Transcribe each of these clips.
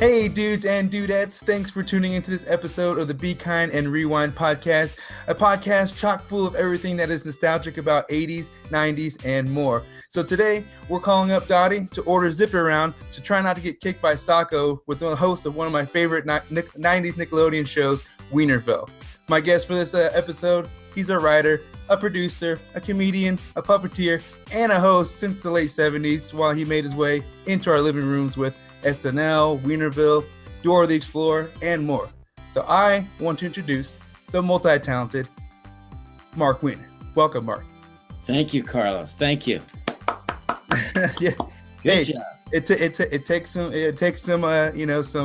Hey dudes and dudettes, thanks for tuning into this episode of the Be Kind and Rewind podcast, a podcast chock full of everything that is nostalgic about 80s, 90s, and more. So today, we're calling up Dottie to order Zip Around to try not to get kicked by Sacco with the host of one of my favorite 90s Nickelodeon shows, Weinerville. My guest for this episode, he's a writer, a producer, a comedian, a puppeteer, and a host since the late 70s while he made his way into our living rooms with SNL, Weinerville, Dora the Explorer, and more. So I want to introduce the multi-talented Marc Weiner. Welcome, Marc. Thank you, Carlos. Thank you. Yeah. Good job. It takes some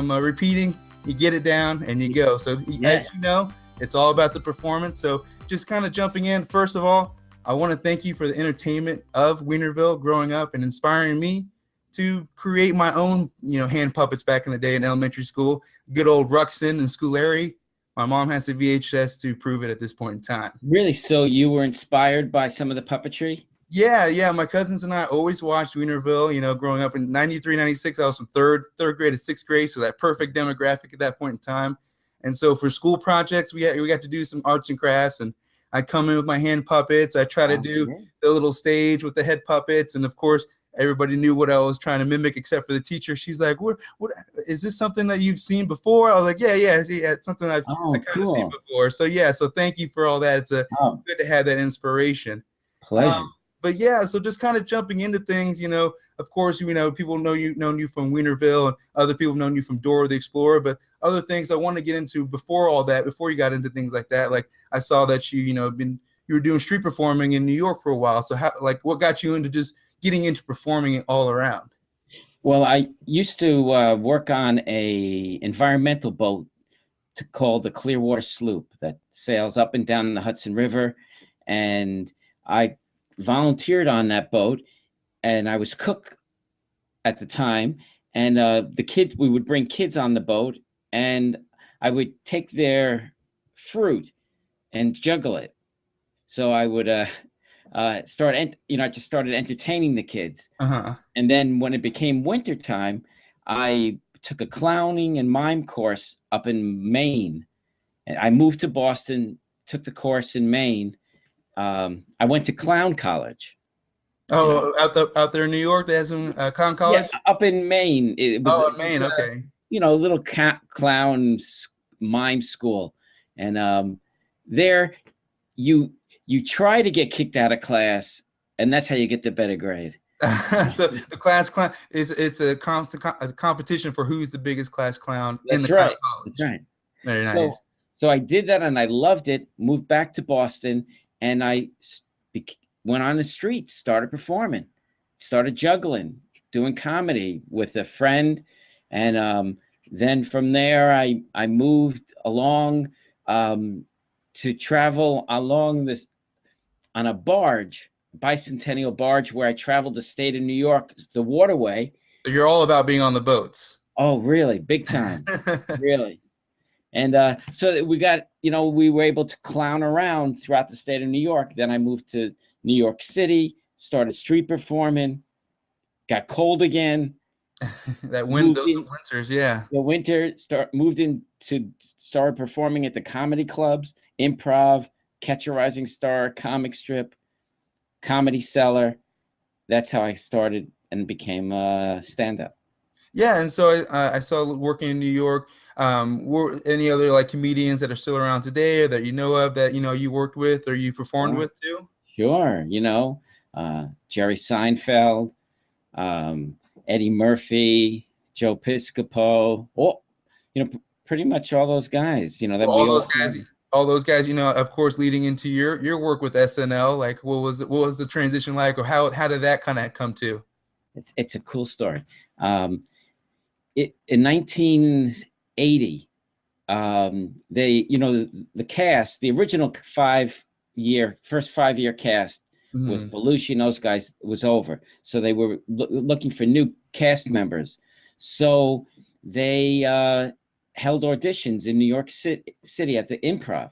repeating. You get it down and you go. So as you know, it's all about the performance. So just kind of jumping in. First of all, I want to thank you for the entertainment of Weinerville growing up and inspiring me to create my own, hand puppets back in the day in elementary school. Good old Ruxin and Scoolary. My mom has the VHS to prove it at this point in time. Really? So you were inspired by some of the puppetry? Yeah. My cousins and I always watched Weinerville, growing up in 93, 96. I was from third grade to sixth grade, so that perfect demographic at that point in time. And so for school projects, we got to do some arts and crafts, and I'd come in with my hand puppets. I try to do the little stage with the head puppets, and of course, everybody knew what I was trying to mimic except for the teacher. She's like, what is this something that you've seen before? I was like, yeah, it's something I kind of seen before. So so thank you for all that. It's good to have that inspiration. Pleasure. But yeah, so just kind of jumping into things, of course, people known you from Weinerville, and other people known you from Dora the Explorer, but other things I want to get into before all that, before you got into things like that. Like I saw that you were doing street performing in New York for a while. So what got you into just getting into performing it all around? Well, I used to work on a environmental boat called the Clearwater Sloop that sails up and down the Hudson River. And I volunteered on that boat, and I was cook at the time. And we would bring kids on the boat, and I would take their fruit and juggle it. So I would I just started entertaining the kids. And then when it became wintertime, I took a clowning and mime course up in Maine. And I moved to Boston, took the course in Maine. I went to clown college. Out there in New York, they have some clown college? Yeah, up in Maine. In Maine, okay. Little clown mime school. And there you try to get kicked out of class, and that's how you get the better grade. So the class clown it's a competition for who's the biggest class clown in the clown college. That's right. Very nice. So I did that, and I loved it. Moved back to Boston, and I went on the street, started performing, started juggling, doing comedy with a friend, and then from there I moved along to travel along this on a barge, bicentennial barge, where I traveled the state of New York, the waterway. So you're all about being on the boats. Oh, really? Big time. Really. And so we got, we were able to clown around throughout the state of New York. Then I moved to New York City, started street performing, got cold again. Those winters, yeah. The winter, started performing at the comedy clubs, improv, Catch a Rising Star, comic strip, Comedy Cellar. That's how I started and became a stand-up. Yeah, and so I saw working in New York. Were any other comedians that are still around today, or that you know of that you worked with or you performed with too? Sure, Jerry Seinfeld, Eddie Murphy, Joe Piscopo. Pretty much all those guys. All those guys, of course, leading into your work with SNL, what was the transition like, or how did that kind of come to? It's a cool story. In 1980, the cast, the original first 5-year cast with Belushi and those guys was over. So they were looking for new cast members. So they held auditions in New York City at the Improv,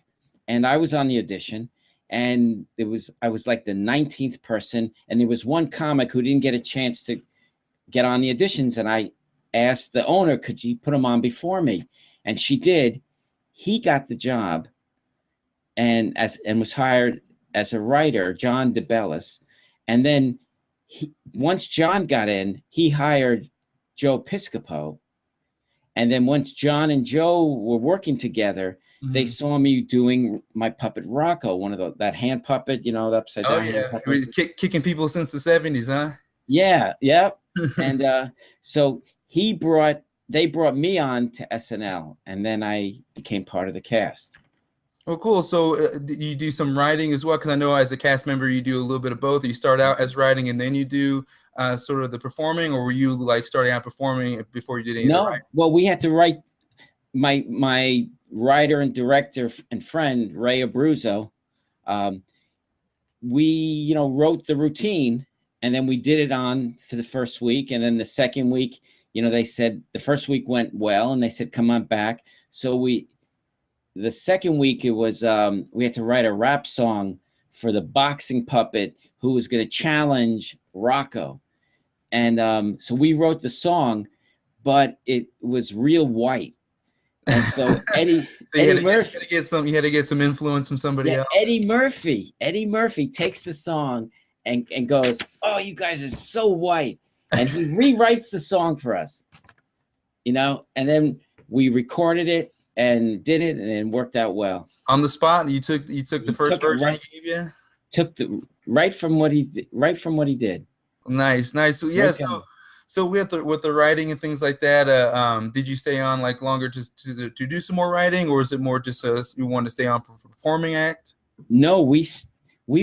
and I was on the audition, and I was like the 19th person, and there was one comic who didn't get a chance to get on the auditions, and I asked the owner, could you put him on before me? And she did. He got the job and was hired as a writer, John DeBellis. And then once John got in, he hired Joe Piscopo. And then once John and Joe were working together, they saw me doing my puppet Rocco, one of that hand puppet, the upside down hand puppet. Kicking people since the 70s, huh? Yeah, yeah. And so they brought me on to SNL, and then I became part of the cast. Oh, cool. So you do some writing as well? Because I know as a cast member, you do a little bit of both. You start out as writing and then you do sort of the performing, or were you like starting out performing before you did any of the writing? Well, we had to write. My writer and director and friend, Ray Abruzzo, we, wrote the routine, and then we did it on for the first week. And then the second week, they said the first week went well, and they said, come on back. So the second week, it was we had to write a rap song for the boxing puppet who was going to challenge Rocco. And so we wrote the song, but it was real white. And so Eddie Murphy, you had to get some influence from somebody else. Eddie Murphy takes the song and goes, "Oh, you guys are so white," and he rewrites the song for us, and then we recorded it and did it, and it worked out well. On the spot, you took the first version he gave you. Took right from what he did. Nice. So yeah, so with the writing and things like that, did you stay on like longer to do some more writing, or is it more just you want to stay on for performing act? No, we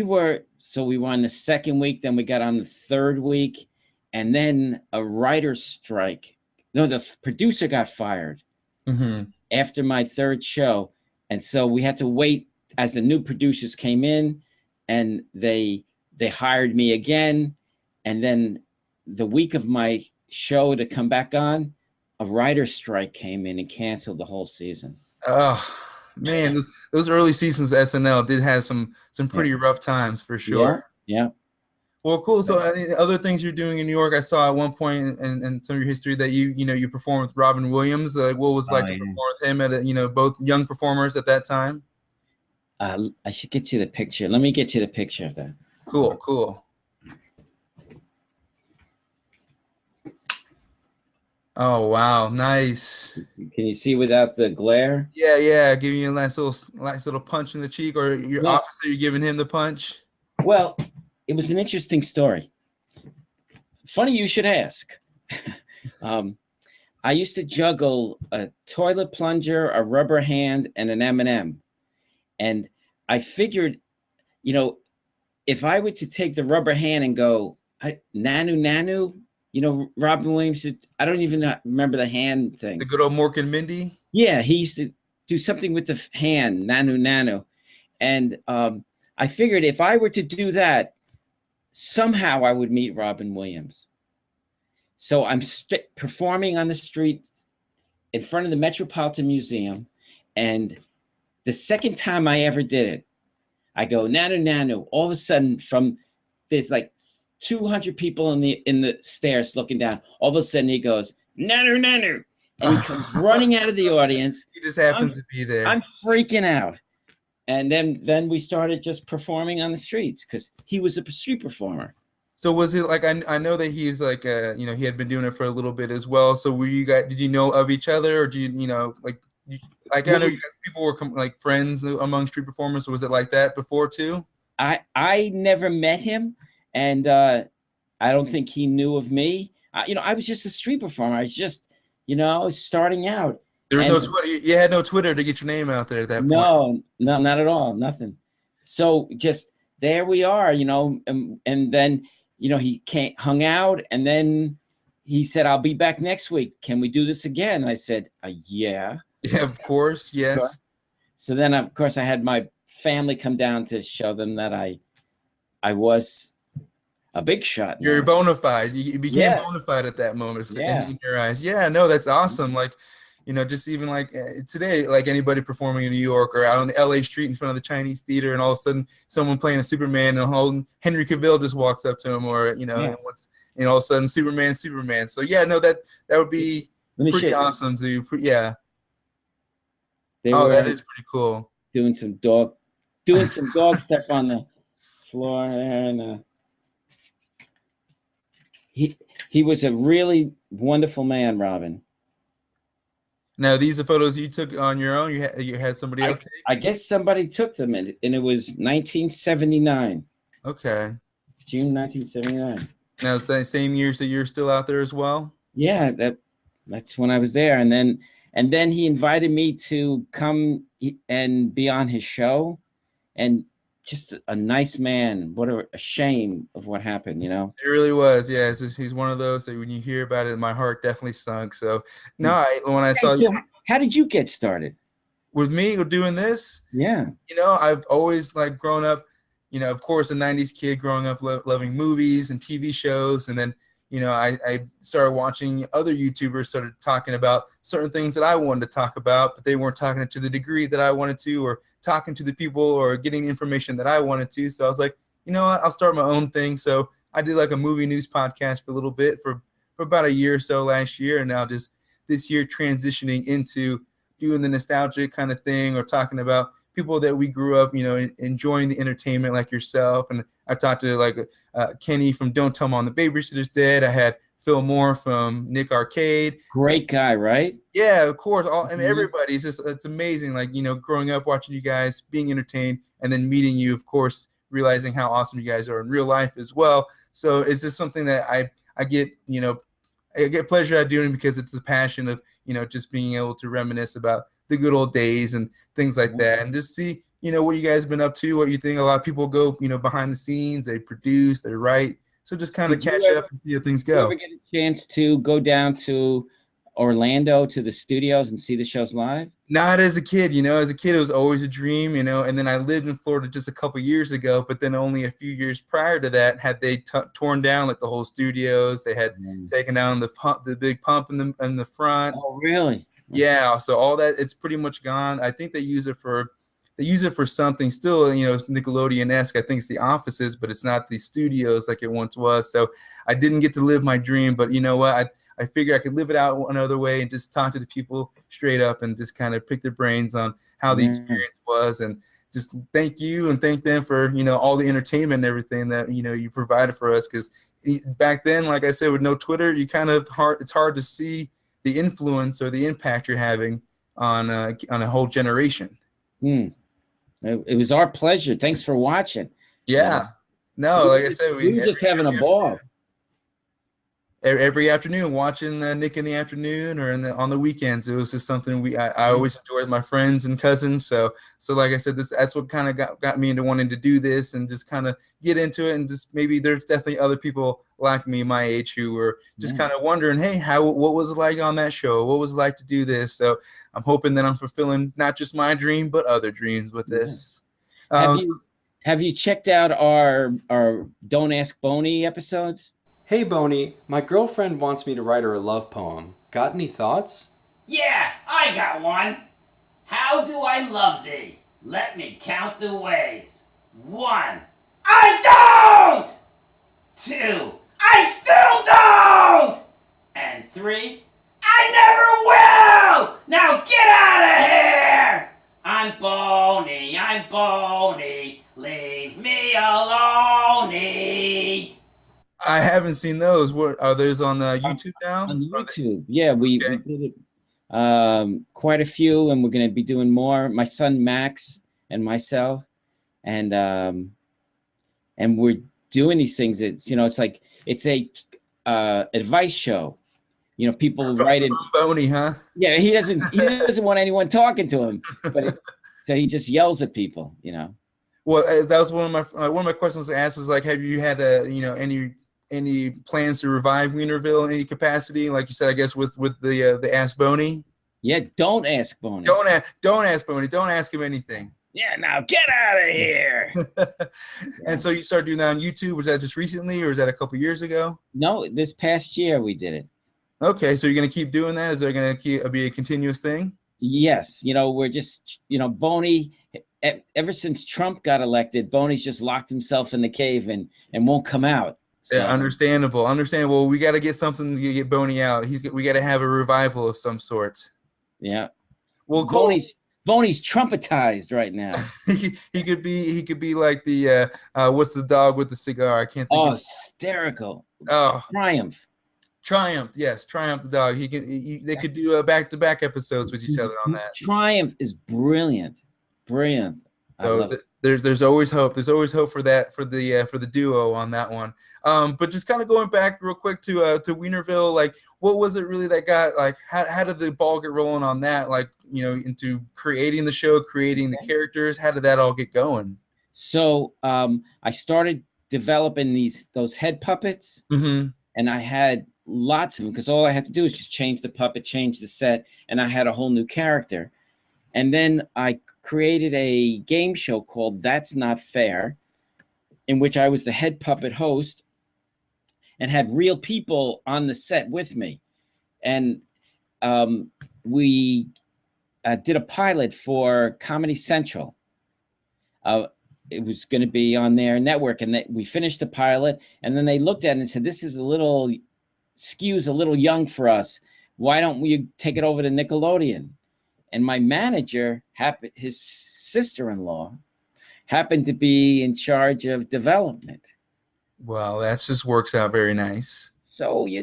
were on the second week, then we got on the third week, and then a writer's strike. No, the producer got fired after my third show, and so we had to wait as the new producers came in, and they hired me again, and then the week of my show to come back on, a writer's strike came in and canceled the whole season. Oh man, those early seasons of SNL did have some pretty rough times for sure. Yeah. Well, cool. So other things you're doing in New York, I saw at one point in some of your history that you performed with Robin Williams. What was it like to perform with him at both young performers at that time? I should get you the picture. Let me get you the picture of that. Cool. Oh wow, nice. Can you see without the glare? Yeah, giving you a nice little punch in the cheek, or your opposite, you're giving him the punch. Well, it was an interesting story. Funny you should ask. I used to juggle a toilet plunger, a rubber hand, and an M&M, and I figured, if I were to take the rubber hand and go nanu. Robin Williams, I don't even remember the hand thing. The good old Mork and Mindy? Yeah, he used to do something with the hand, nanu. And I figured if I were to do that, somehow I would meet Robin Williams. So I'm performing on the street in front of the Metropolitan Museum. And the second time I ever did it, I go, nanu. All of a sudden, there's like 200 people in the stairs looking down. All of a sudden he goes, nanu, and he comes running out of the audience. He just happens to be there. I'm freaking out. And then we started just performing on the streets because he was a street performer. So was it like, I know that he's like, he had been doing it for a little bit as well. So were you guys, did you know of each other, or do you know, I know you guys, people were like friends among street performers. So was it like that before too? I never met him. And I don't think he knew of me. I was just a street performer. I was just, starting out. There was no Twitter. You had no Twitter to get your name out there at that point. No, not at all. Nothing. So just there we are, and then, he hung out, and then he said, I'll be back next week. Can we do this again? And I said, yeah. Yeah, of course. Yes. Sure. So then, of course, I had my family come down to show them that I was a big shot. You're bona fide. You became bona fide at that moment in your eyes. Yeah, no, that's awesome. Like, just even like today, like anybody performing in New York or out on the LA street in front of the Chinese theater, and all of a sudden someone playing a Superman and Henry Cavill just walks up to him, or and all of a sudden Superman. So yeah, no, that would be pretty awesome to yeah. That is pretty cool. Doing some dog stuff on the floor there, and he was a really wonderful man, Robin. Now, these are photos you took on your own? You had somebody else take? I guess somebody took them, and it was 1979. Okay. June 1979. Now, same years that you're still out there as well? Yeah, that's when I was there. And then he invited me to come and be on his show. And just a nice man. What a shame of what happened, It really was. Yeah, he's one of those that when you hear about it, my heart definitely sunk. So no, when I saw you, how did you get started with me doing this? Yeah, I've always like grown up, of course, a '90s kid growing up loving movies and TV shows, and then I started watching other YouTubers started talking about certain things that I wanted to talk about, but they weren't talking to the degree that I wanted to, or talking to the people or getting the information that I wanted to. So I was like, I'll start my own thing. So I did like a movie news podcast for a little bit for about a year or so last year. And now just this year transitioning into doing the nostalgic kind of thing, or talking about people that we grew up, enjoying the entertainment like yourself. And I talked to like Kenny from Don't Tell Mom the Babysitter's Dead. I had Phil Moore from Nick Arcade. Great guy, right? Yeah, of course. Everybody. It's amazing. Like, growing up, watching you guys, being entertained, and then meeting you, of course, realizing how awesome you guys are in real life as well. So it's just something that I get, I get pleasure out of doing, because it's the passion of, just being able to reminisce about the good old days and things like that, and just see, what you guys have been up to, what you think. A lot of people go, behind the scenes, they produce, they write. So just kind of catch up and see how things go. Did you ever get a chance to go down to Orlando to the studios and see the shows live? Not as a kid, as a kid, it was always a dream, and then I lived in Florida just a couple years ago, but then only a few years prior to that, had they torn down like the whole studios. They had taken down the big pump in the front. Oh, really? Yeah, so all that, it's pretty much gone. I think they use it for something still, it's Nickelodeon-esque. I think it's the offices, but it's not the studios like it once was. So I didn't get to live my dream, but you know what? I figured I could live it out another way and just talk to the people straight up and just kind of pick their brains on how the experience was, and just thank you and thank them for, all the entertainment and everything that, you provided for us. Because back then, like I said, with no Twitter, it's hard to see the influence or the impact you're having on a whole generation. It was our pleasure. Thanks for watching. Yeah. No, like I said, we were just having a ball. Every afternoon, watching Nick in the afternoon, or on the weekends. It was just something I always enjoyed with my friends and cousins. So like I said, that's what kind of got me into wanting to do this and just kind of get into it. And just maybe there's definitely other people like me, my age, who were just kind of wondering, hey, what was it like on that show? What was it like to do this? So I'm hoping that I'm fulfilling not just my dream, but other dreams with this. Have you checked out our Don't Ask Boney episodes? Hey Boney, my girlfriend wants me to write her a love poem. Got any thoughts? Yeah, I got one. How do I love thee? Let me count the ways. 1, I don't! 2, I still don't! And 3, I never will! Now get out of here! I'm Boney, leave me alone-y. I haven't seen those. What are those on YouTube now? On YouTube, yeah, we did it, quite a few, and we're going to be doing more. My son Max and myself, and we're doing these things. It's it's a advice show. People write it. Boney, huh? Yeah, he doesn't want anyone talking to him, but so he just yells at people. Well, that was one of my questions to ask is like, have you had any plans to revive Weinerville in any capacity? Like you said, I guess with the Ask Boney. Yeah, don't ask Boney. Don't ask Boney. Don't ask him anything. Yeah, now get out of here. And so you started doing that on YouTube. Was that just recently, or was that a couple years ago? No, this past year we did it. Okay, so you're gonna keep doing that? Is there gonna be a continuous thing? Yes, we're just, Boney, ever since Trump got elected, Boney's just locked himself in the cave and won't come out. Yeah, So understandable. We got to get something to get Boney out. We got to have a revival of some sort. yeah, Well, cool. Boney's trumpetized right now. he could be like the what's the dog with the cigar? I can't think. Oh, hysterical! Oh, Triumph. Yes, Triumph the dog. They could do back-to-back episodes with each other on that. Triumph is brilliant. So there's always hope. There's always hope for that for the duo on that one. But just kind of going back real quick to Weinerville, like what was it really that got like how did the ball get rolling on that? Like into creating the show, creating the characters. How did that all get going? So I started developing those head puppets, and I had lots of them because all I had to do is just change the puppet, change the set, and I had a whole new character. And then I created a game show called That's Not Fair, in which I was the head puppet host and had real people on the set with me. And we did a pilot for Comedy Central. It was going to be on their network, and we finished the pilot, and then they looked at it and said, this is skews a little young for us. Why don't we take it over to Nickelodeon? And my manager, his sister-in-law, happened to be in charge of development. Well, that just works out very nice. So you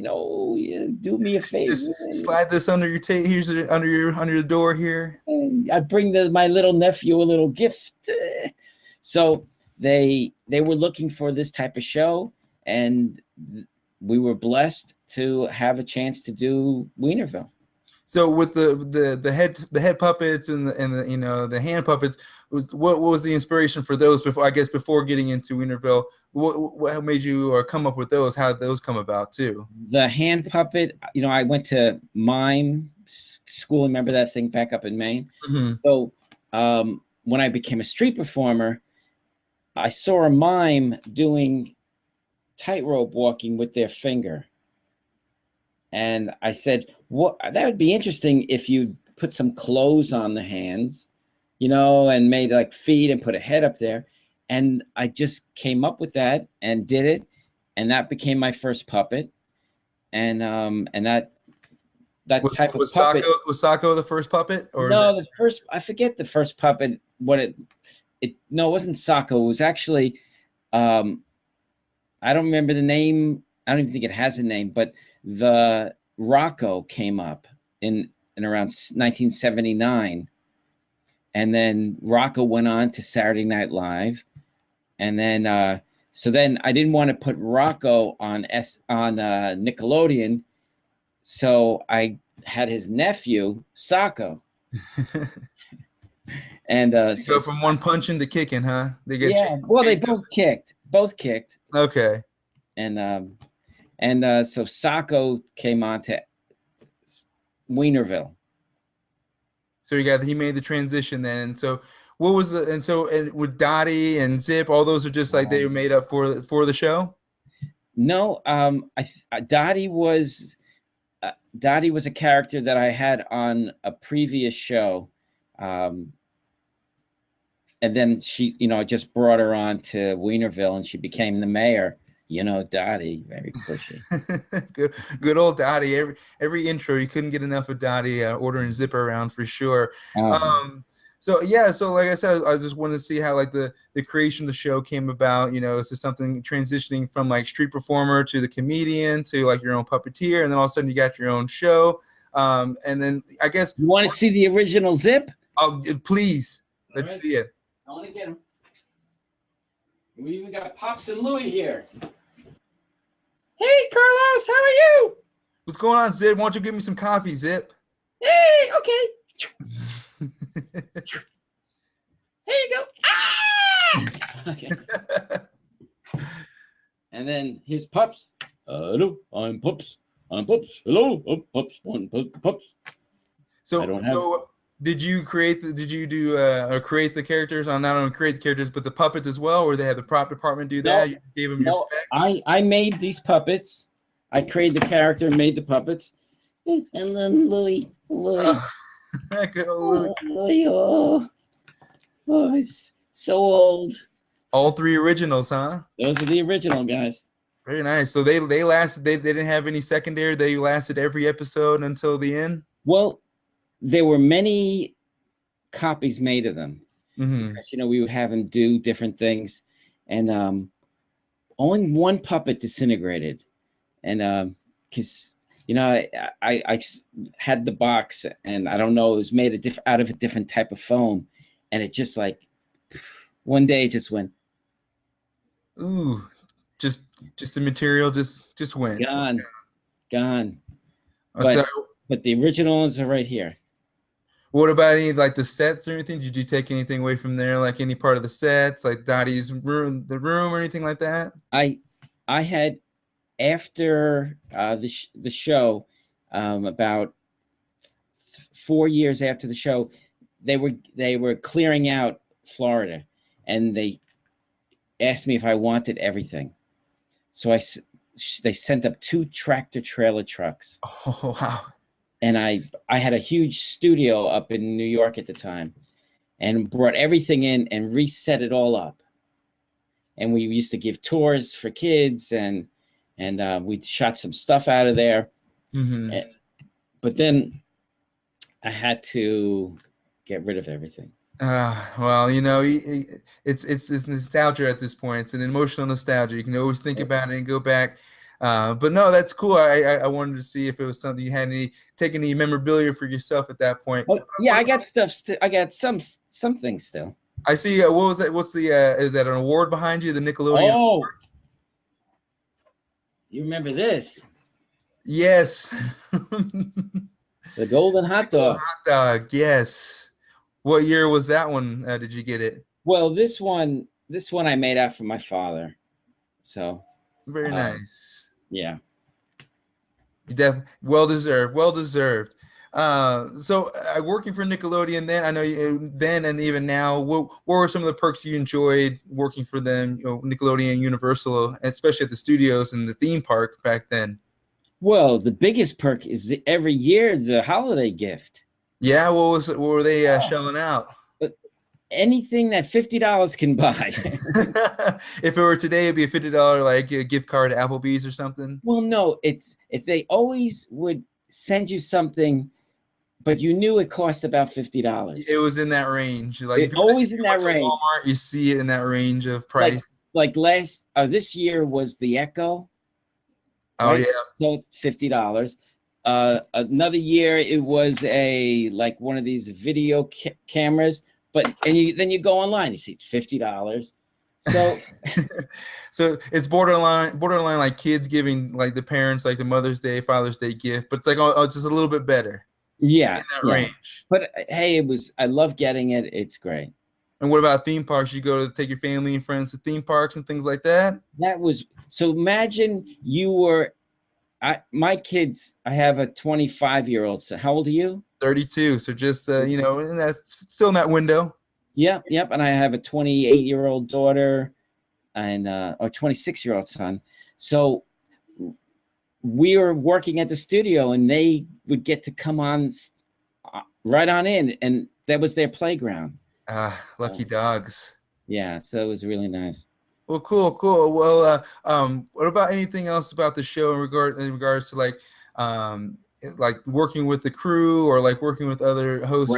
do me a favor. Just slide this under your here's under your door here. I bring my little nephew a little gift. So they were looking for this type of show, and we were blessed to have a chance to do Weinerville. So with the head puppets and the hand puppets, what was the inspiration for those before getting into Weinerville? What made you come up with those? How did those come about too? The hand puppet, I went to mime school. Remember that thing back up in Maine? Mm-hmm. So when I became a street performer, I saw a mime doing tightrope walking with their finger. And I said, that would be interesting if you put some clothes on the hands, and made like feet and put a head up there. And I just came up with that and did it. And that became my first puppet. And that type of puppet. Was Sacco the first puppet? Or no, I forget the first puppet, it wasn't Sacco. It was actually, I don't remember the name. I don't even think it has a name, but the Rocco came up in around 1979, and then Rocco went on to Saturday Night Live, and then so then I didn't want to put Rocco on Nickelodeon, so I had his nephew Sacco. And so go from one punching to kicking, huh? They both kicked. Okay. And so Sacco came on to Weinerville. So he made the transition then. So what was and with Dottie and Zip, all those are just like they were made up for the show? No, Dottie was a character that I had on a previous show. And then she, I just brought her on to Weinerville, and she became the mayor. Dottie, very pushy. good old Dottie. Every intro, you couldn't get enough of Dottie ordering Zip around for sure. So like I said, I just wanted to see how like the creation of the show came about. Is this something transitioning from like street performer to the comedian to like your own puppeteer, and then all of a sudden you got your own show. And then I guess you want to see the original Zip? Oh, please, let's see it. I want to get him. We even got Pops and Louie here. Hey, Carlos, how are you? What's going on, Zip? Why don't you give me some coffee, Zip? Hey, okay. Here you go. Ah! Okay. And then here's Pups. Hello, I'm Pups. Hello, I'm Pups. Pups. So did you create create the characters on not only create the characters but the puppets as well, or they had the prop department do that? You gave them your specs? I made these puppets. I created the character and made the puppets, And then Louis. Oh, good old Louis. Louis, he's so old. All three originals, huh? Those are the original guys. Very nice. So they lasted. They didn't have any secondary. They lasted every episode until the end. Well, there were many copies made of them. Mm-hmm. Because, we would have them do different things, and only one puppet disintegrated, and because I had the box, and I don't know, it was made out of a different type of foam, and it just like one day it just went. Ooh, just the material just went gone. But the original ones are right here. what about any like the sets or anything? Did you take anything away from there, like any part of the sets, like Dottie's room, or anything like that? I had, after the show, about 4 years after the show, they were clearing out Florida, and they asked me if I wanted everything. So they sent up 2 tractor trailer trucks. Oh wow! And I had a huge studio up in New York at the time, and brought everything in and reset it all up. And we used to give tours for kids, and we shot some stuff out of there. Mm-hmm. But then I had to get rid of everything. Well, it's nostalgia at this point. It's an emotional nostalgia. You can always think about it and go back. But no, that's cool. I wanted to see if it was something you had taken any memorabilia for yourself at that point. Oh, yeah, I got stuff. I got some things still. I see. What was that? What's the? Is that an award behind you? The Nickelodeon. Oh, award? You remember this? Yes. The golden hot dog. Hot dog. Yes. What year was that one? Did you get it? Well, this one I made out for my father. So very nice. Yeah. You well deserved. Well deserved. So working for Nickelodeon, then I know you then and even now, what were some of the perks you enjoyed working for them? Nickelodeon, Universal, especially at the studios and the theme park back then. Well, the biggest perk is every year the holiday gift. Yeah, what were they shelling out? Anything that $50 can buy. If it were today, it'd be a $50 like a gift card to Applebee's or something. Well, no, if they always would send you something, but you knew it cost about $50. It was in that range. Like it's always in that range. Walmart, you see it in that range of price. Like this year was the Echo. Oh right? yeah. So $50. Another year it was one of these video cameras, but then you go online, you see it's $50. So so it's borderline like kids giving like the parents like the Mother's Day, Father's Day gift, but it's like just a little bit better. Yeah, in that range. But hey, I love getting it. It's great. And what about theme parks? You go to take your family and friends to theme parks and things like that? So imagine my kids, I have a 25-year-old son. How old are you? 32. So just, and that's still in that window. Yep. And I have a 28-year-old daughter and or 26-year-old son. So we were working at the studio and they would get to come on right on in. And that was their playground. Lucky dogs. Yeah. So it was really nice. Well, cool. Well, what about anything else about the show in regards to like working with the crew or like working with other hosts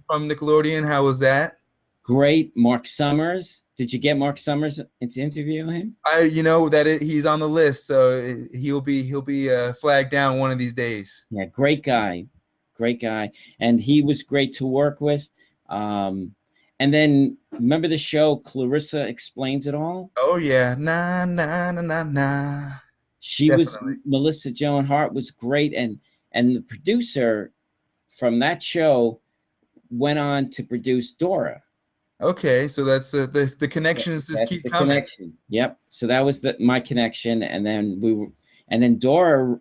from Nickelodeon? How was that? Great. Mark Summers. Did you get Mark Summers to interview him? He's on the list, so he'll be flagged down one of these days. Yeah, great guy, and he was great to work with. And then remember the show Clarissa Explains It All? Oh yeah, nah. She Definitely. Melissa Joan Hart was great, and the producer from that show went on to produce Dora. Okay, so that's the connections just keep coming. Connection. Yep. So that was my connection, and then Dora,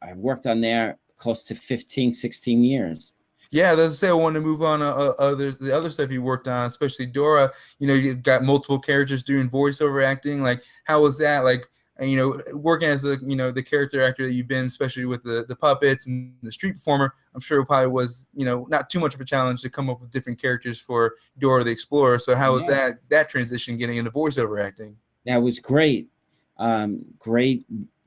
I worked on there close to 15, 16 years. Yeah, let's say I want to move on the other stuff you worked on, especially Dora. You've got multiple characters doing voiceover acting. Like, how was that? Like, and, working as the character actor that you've been, especially with the puppets and the street performer, I'm sure it probably was, not too much of a challenge to come up with different characters for Dora the Explorer. So how was that transition getting into voiceover acting? That was great.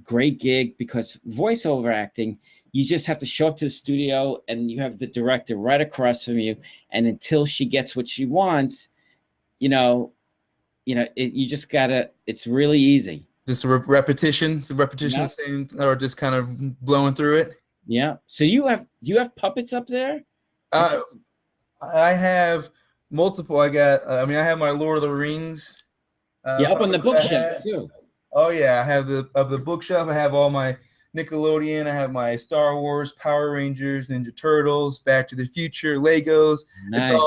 Great gig, because voiceover acting, you just have to show up to the studio and you have the director right across from you. And until she gets what she wants, you just gotta, it's really easy. Just a repetition, saying, or just kind of blowing through it. Yeah. So you have puppets up there? I have multiple. I have my Lord of the Rings. Up on the bookshelf too. Oh yeah, I have the bookshelf. I have all my Nickelodeon. I have my Star Wars, Power Rangers, Ninja Turtles, Back to the Future, Legos. Nice.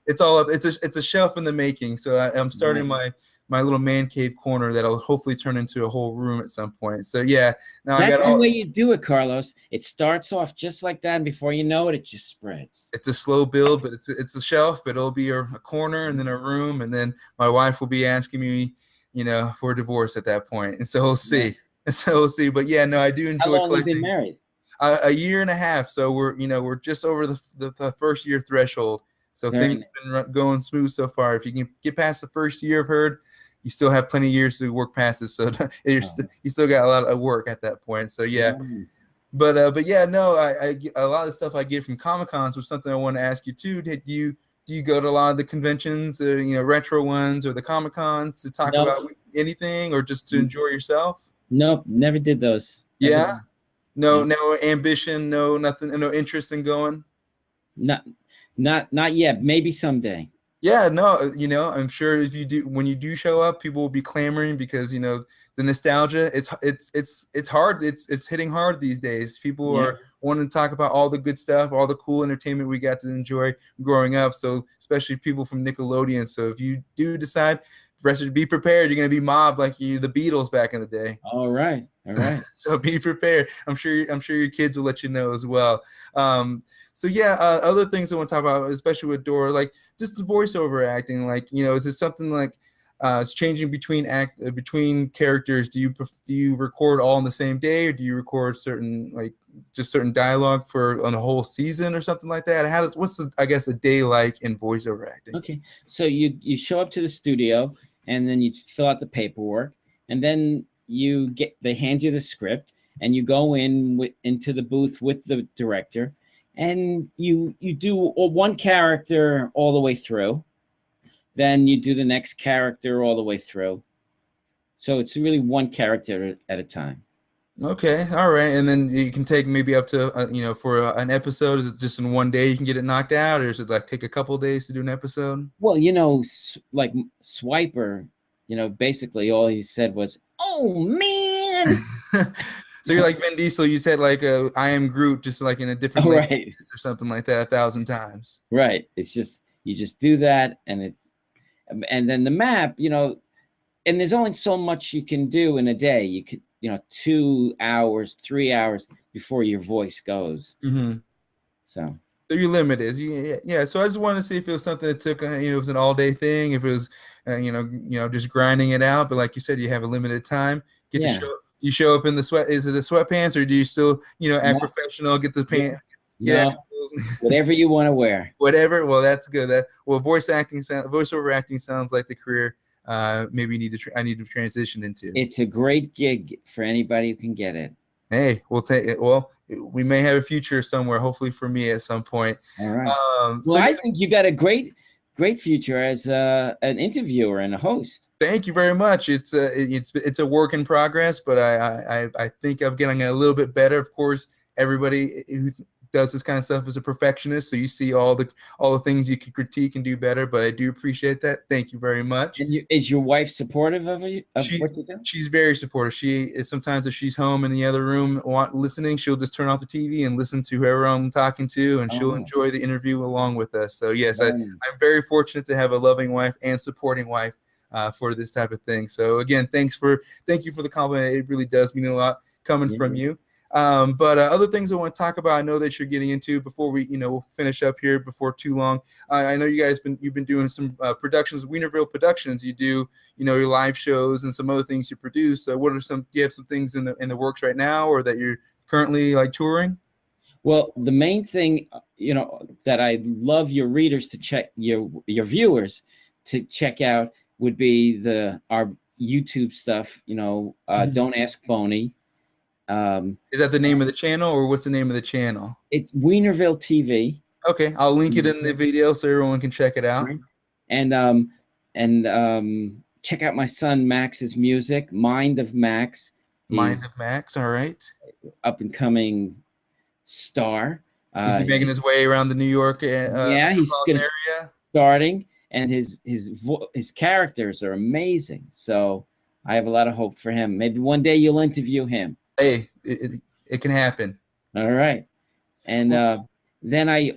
It's all up. It's a shelf in the making. So I'm starting my little man cave corner that'll hopefully turn into a whole room at some point. So yeah, now that's the way you do it, Carlos. It starts off just like that, and before you know it, it just spreads. It's a slow build, but it's a shelf, but it'll be a corner and then a room, and then my wife will be asking me, for a divorce at that point, and so we'll see. Yeah. And so we'll see. But yeah, no, I do enjoy collecting. How long have you been married? A year and a half. So we're just over the first year threshold. So things have been going smooth so far. If you can get past the first year of Herd, you still have plenty of years to work past it. So you still got a lot of work at that point. So yeah. Nice. But yeah, no, I a lot of the stuff I get from Comic-Cons was something I want to ask you too. Do you go to a lot of the conventions, retro ones or the Comic-Cons to talk about anything, or just to enjoy yourself? Nope, never did those. Yeah? No ambition, no nothing, no interest in going? Not yet. Maybe someday. Yeah, no, I'm sure when you do show up, people will be clamoring because, the nostalgia, it's hard. It's hitting hard these days. People are wanting to talk about all the good stuff, all the cool entertainment we got to enjoy growing up. So especially people from Nickelodeon. So if you do decide, be prepared. You're going to be mobbed like the Beatles back in the day. All right. So be prepared. I'm sure your kids will let you know as well. So yeah, other things I want to talk about, especially with Dora, like just the voiceover acting. Like, is it something like it's changing between characters? Do you record all on the same day, or do you record certain dialogue on a whole season or something like that? What's a day like in voiceover acting? Okay, so you show up to the studio and then you fill out the paperwork, and then they hand you the script, and you go into the booth with the director, and you do one character all the way through. Then you do the next character all the way through. So it's really one character at a time. Okay, all right. And then you can take maybe up to, for an episode, is it just in one day you can get it knocked out, or is it like take a couple of days to do an episode? Well, like Swiper, basically all he said was, "Oh, man." So you're like Vin Diesel. You said like I am Groot, just like in a different language or something like that 1,000 times. Right. It's just, you just do that, and then the map, and there's only so much you can do in a day. You could, 2 hours, 3 hours before your voice goes. Mm-hmm. So you're limited. Yeah. So I just wanted to see if it was something that took, it was an all day thing. If it was, just grinding it out. But like you said, you have a limited time. You show up in the sweat. Is it the sweatpants, or do you still, act professional? Get the pants. Yeah. Whatever you want to wear. Whatever. Well, that's good. Voiceover acting sounds like the career maybe I need to transition into. It's a great gig for anybody who can get it. Hey, we'll take it. Well, we may have a future somewhere, hopefully for me at some point. All right. I think you got a great future as an interviewer and a host. Thank you very much. It's a work in progress, but I think I'm getting a little bit better. Of course, everybody who does this kind of stuff is a perfectionist, so you see all the things you could critique and do better. But I do appreciate that. Thank you very much. And is your wife supportive of what you do? She's very supportive. She is, sometimes if she's home in the other room listening, she'll just turn off the TV and listen to whoever I'm talking to, and she'll enjoy the interview along with us. So yes, I'm very fortunate to have a loving wife and supporting wife for this type of thing. So again, thank you for the compliment. It really does mean a lot coming from you. But other things I want to talk about, I know that you're getting into before we, we'll finish up here before too long. I know you've been doing some productions, Weinerville Productions. You do, your live shows and some other things you produce. What are do you have some things in the works right now, or that you're currently like touring? Well, the main thing, that I'd love your readers to check, your viewers to check out would be our YouTube stuff. Don't Ask Boney. Is that the name of the channel, or what's the name of the channel? It's Weinerville TV. Okay, I'll link it in the video so everyone can check it out. Right. And check out my son Max's music, Mind of Max. Mind of Max, all right. Up and coming star. Is he making his way around the New York yeah, he's gonna area? Starting, and his characters are amazing. So I have a lot of hope for him. Maybe one day you'll interview him. Hey, it can happen. All right. And then I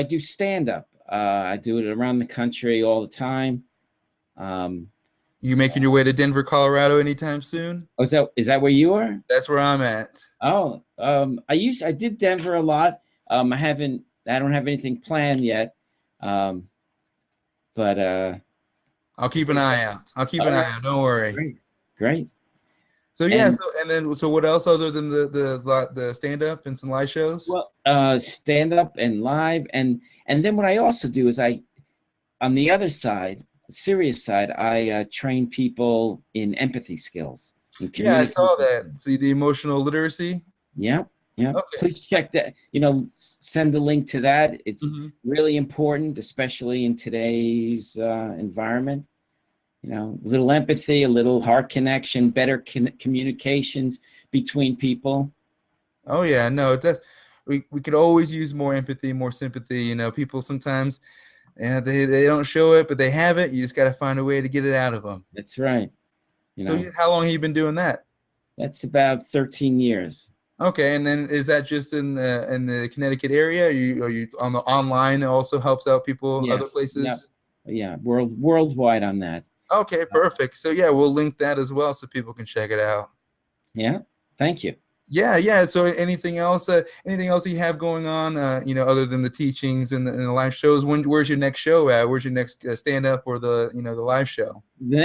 do stand-up. I do it around the country all the time. You making your way to Denver, Colorado anytime soon? Oh, is that where you are? That's where I'm at. Oh, I did Denver a lot. I don't have anything planned yet. But I'll keep an eye out. Don't worry. Great. So yeah, so what else other than the stand up and some live shows? Well, stand up and live, and then what I also do is on the other side, serious side, I train people in empathy skills. Yeah, I saw that. See the emotional literacy. Yeah. Okay. Please check that. Send a link to that. It's really important, especially in today's environment. A little empathy, a little heart connection, better communications between people. Oh yeah, no, we could always use more empathy, more sympathy. People sometimes, they don't show it, but they have it. You just got to find a way to get it out of them. That's right. So how long have you been doing that? That's about 13 years. Okay, and then is that just in the Connecticut area? Are you on the online? It also helps out people other places. Yeah, worldwide on that. Okay, perfect. So yeah, we'll link that as well so people can check it out. Yeah, thank you. Yeah. So anything else you have going on, other than the teachings and the live shows? Where's your next show at? Where's your next stand up or the live show? The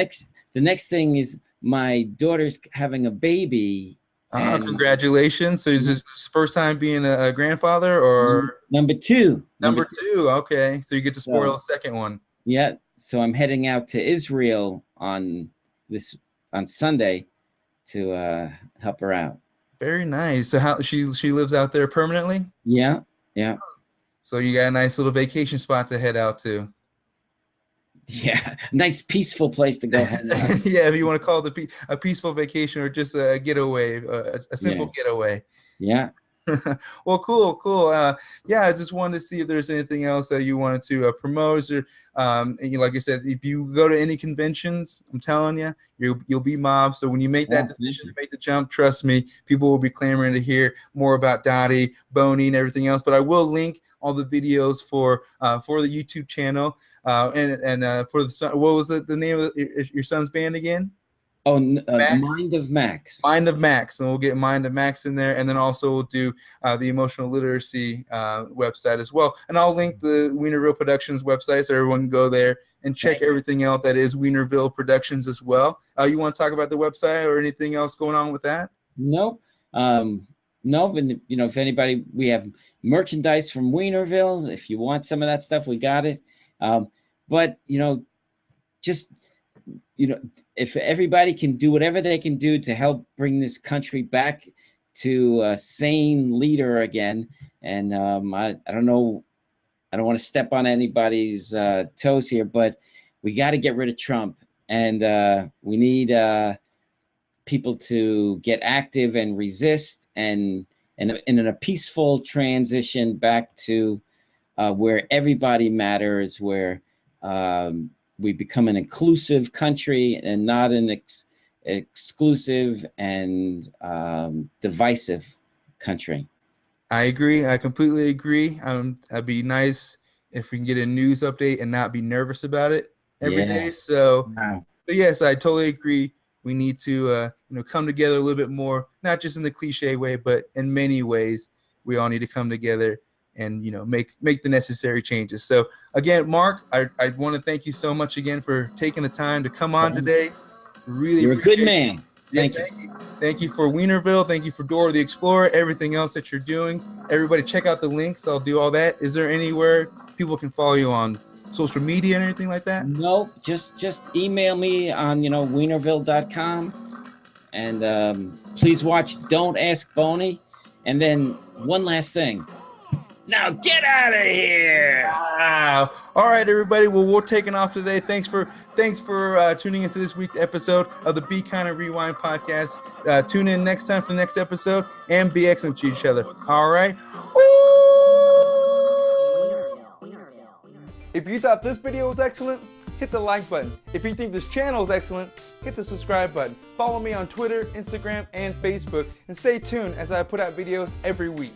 next thing is my daughter's having a baby. Congratulations. So is this first time being a grandfather, or number two? Number two. Okay. So you get to spoil the second one. Yeah. So I'm heading out to Israel on Sunday to help her out. Very nice. So how she lives out there permanently? Yeah. So you got a nice little vacation spot to head out to. Yeah, nice peaceful place to go hang out. Yeah, if you want to call it a peaceful vacation or just a getaway, a simple getaway. Yeah. Well, cool. Yeah, I just wanted to see if there's anything else that you wanted to promote, or like I said, if you go to any conventions, I'm telling you, you'll be mobbed. So when you make that decision to make the jump, trust me, people will be clamoring to hear more about Dottie, Boney, and everything else. But I will link all the videos for the YouTube channel and for the son. What was the name of your son's band again? Oh, Mind of Max. Mind of Max, and we'll get Mind of Max in there, and then also we'll do the emotional literacy website as well. And I'll link the Weinerville Productions website so everyone can go there and check everything out that is Weinerville Productions as well. You want to talk about the website or anything else going on with that? Nope. No, but if anybody, we have merchandise from Weinerville. If you want some of that stuff, we got it. But if everybody can do whatever they can do to help bring this country back to a sane leader again, and I don't know, I don't want to step on anybody's toes here, but we got to get rid of Trump, and we need people to get active and resist, and in a peaceful transition back to where everybody matters, where we become an inclusive country and not an exclusive and divisive country. I agree. I completely agree. It'd be nice if we can get a news update and not be nervous about it every day. So, wow. But yes, I totally agree we need to come together a little bit more, not just in the cliche way, but in many ways. We all need to come together and make the necessary changes. So again, Marc, I want to thank you so much again for taking the time to come on today. Really, you're a good man. Thank you. Thank you for Weinerville. Thank you for Dora the Explorer. Everything else that you're doing. Everybody, check out the links. I'll do all that. Is there anywhere people can follow you on social media and anything like that? No, just email me on Weinerville.com, and please watch Don't Ask Boney. And then one last thing. Now get out of here! Wow. All right, everybody. Well, we're taking off today. Thanks for tuning into this week's episode of the Be Kind and Rewind podcast. Tune in next time for the next episode, and be excellent to each other. All right. Ooh! If you thought this video was excellent, hit the like button. If you think this channel is excellent, hit the subscribe button. Follow me on Twitter, Instagram, and Facebook, and stay tuned as I put out videos every week.